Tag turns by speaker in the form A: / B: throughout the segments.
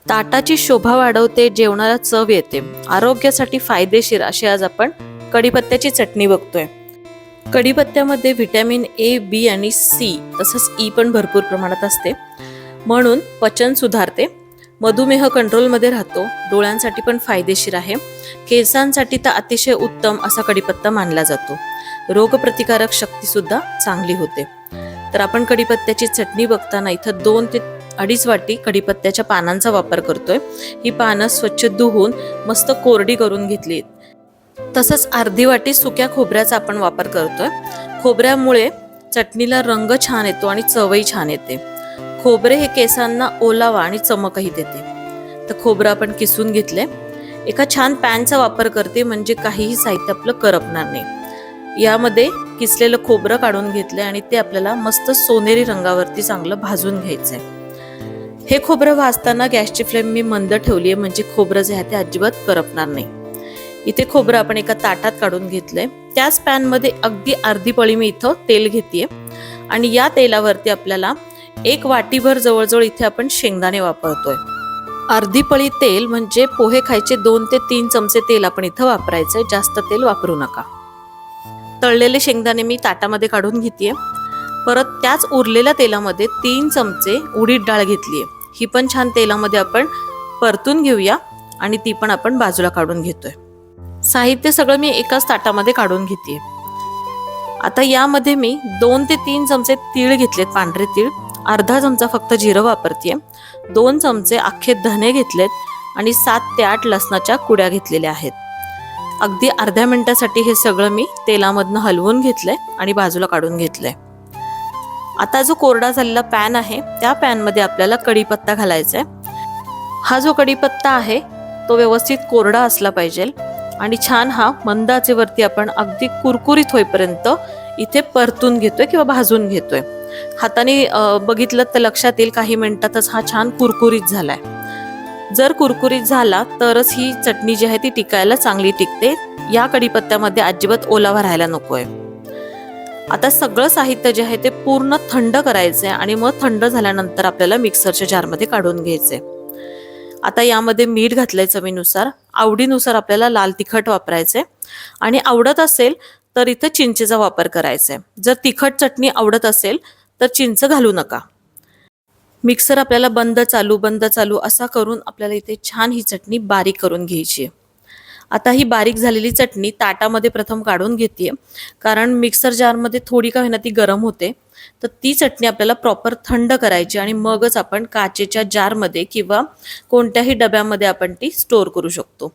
A: ताटाची शोभा वाढवते, जेवणाला चव येते, आरोग्यासाठी फायदेशीर अशी आज आपण कढीपत्त्याची चटणी बघतोय। कढीपत्त्यामध्ये व्हिटॅमिन ए, बी आणि सी तसंच ई पण भरपूर प्रमाणात असते, म्हणून पचन सुधारते, मधुमेह कंट्रोलमध्ये राहतो, डोळ्यांसाठी पण फायदेशीर आहे, केसांसाठी तर अतिशय उत्तम असा कढीपत्ता मानला जातो, रोगप्रतिकारक शक्ती सुद्धा चांगली होते। तर आपण कढीपत्त्याची चटणी बघताना इथं 2 ते 2.5 वाटी कढीपत्त्याच्या पानांचा वापर करतोय। ही पानं स्वच्छ धुवून मस्त कोरडी करून घेतली। तसंच अर्धी वाटी सुक्या खोबऱ्याचा आपण वापर करतोय। खोबऱ्यामुळे चटणीला रंग छान येतो आणि चवही छान येते। खोबरे हे केसांना ओलावा आणि चमकही देते। तर खोबरं आपण किसून घेतले। एका छान पॅनचा वापर करते, म्हणजे काहीही साहित्य आपलं करपणार नाही। यामध्ये किसलेलं खोबरं काढून घेतले आणि ते आपल्याला मस्त सोनेरी रंगावरती चांगलं भाजून घ्यायचंय। हे खोबरं भाजताना गॅसची फ्लेम मी मंद ठेवली आहे, म्हणजे खोबरं जे आहे ते अजिबात करपणार नाही। इथे खोबरं आपण एका ताटात काढून घेतलंय। त्याच पॅन मध्ये अगदी अर्धी पळी मी इथं तेल घेतेय आणि या तेलावरती आपल्याला 1 वाटीभर जवळजवळ इथे आपण शेंगदाणे वापरतोय। अर्धी पळी तेल म्हणजे पोहे खायचे 2 ते 3 चमचे तेल आपण इथं वापरायचंय, जास्त तेल वापरू नका। तळलेले शेंगदाणे मी ताटामध्ये काढून घेतेय। परत त्याच उरलेल्या तेलामध्ये 3 चमचे उडीद डाळ घेतलीय। ही पण छान तेलामध्ये आपण परतून घेऊया आणि ती पण आपण बाजूला काढून घेतोय। साहित्य सगळं मी एकाच ताटामध्ये काढून घेतेय। आता यामध्ये मी 2 ते 3 चमचे तीळ घेतलेत, पांढरे तीळ, अर्धा चमचा फक्त जिरं वापरतेय, 2 चमचे अख्खे धने घेतलेत आणि 7 ते 8 लसणाच्या कुड्या घेतलेल्या आहेत। अगदी अर्ध्या मिनिटासाठी हे सगळं मी तेलामधनं हलवून घेतलंय आणि बाजूला काढून घेतलंय। आता जो कोरडा झालेला पॅन आहे, त्या पॅन मध्ये आपल्याला कढीपत्ता घालायचा आहे। हा जो कढीपत्ता आहे तो व्यवस्थित कोरडा असला पाहिजे आणि छान हा मंद आचेवरती आपण अगदी कुरकुरीत होईपर्यंत इथे परतून घेतोय किंवा भाजून घेतोय। हाताने बघितलं तर लक्षात येईल काही मिनिटातच हा छान कुरकुरीत झालाय। जर कुरकुरीत झाला तरच ही चटणी जी आहे ती टिकायला चांगली टिकते। या कढीपत्त्यामध्ये अजिबात ओलावा राहायला नकोय। आता सगळं साहित्य जे आहे ते पूर्ण थंड करायचंय आणि मग थंड झाल्यानंतर आपल्याला मिक्सरच्या जारमध्ये काढून घ्यायचंय। आता यामध्ये मीठ घातलंय चवीनुसार, आवडीनुसार आपल्याला लाल तिखट वापरायचंय आणि आवडत असेल तर इथं चिंचेचा वापर करायचा आहे। जर तिखट चटणी आवडत असेल तर चिंच घालू नका। मिक्सर आपल्याला बंद चालू असा करून आपल्याला इथे छान ही चटणी बारीक करून घ्यायची आहे। आता ही बारीक झालेली चटणी ताटामध्ये प्रथम काढून घेतेय, कारण मिक्सर जारमध्ये थोडी का होईना ती गरम होते। तर ती चटणी आपल्याला प्रॉपर थंड करायची आणि मगच आपण काचेच्या जारमध्ये किंवा कोणत्याही डब्यामध्ये आपण ती स्टोअर करू शकतो।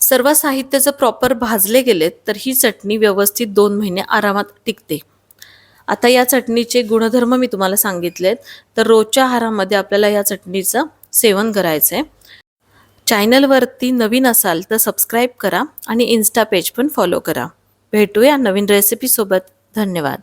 A: सर्व साहित्य जर प्रॉपर भाजले गेलेत तर ही चटणी व्यवस्थित 2 महिने आरामात टिकते। आता या चटणीचे गुणधर्म मी तुम्हाला सांगितलेत, तर रोजच्या आहारामध्ये आपल्याला या चटणीचं सेवन करायचंय। चॅनलवरती नवीन असाल तर सबस्क्राईब करा आणि इन्स्टा पेज पण फॉलो करा। भेटूया नवीन रेसिपी सोबत। धन्यवाद।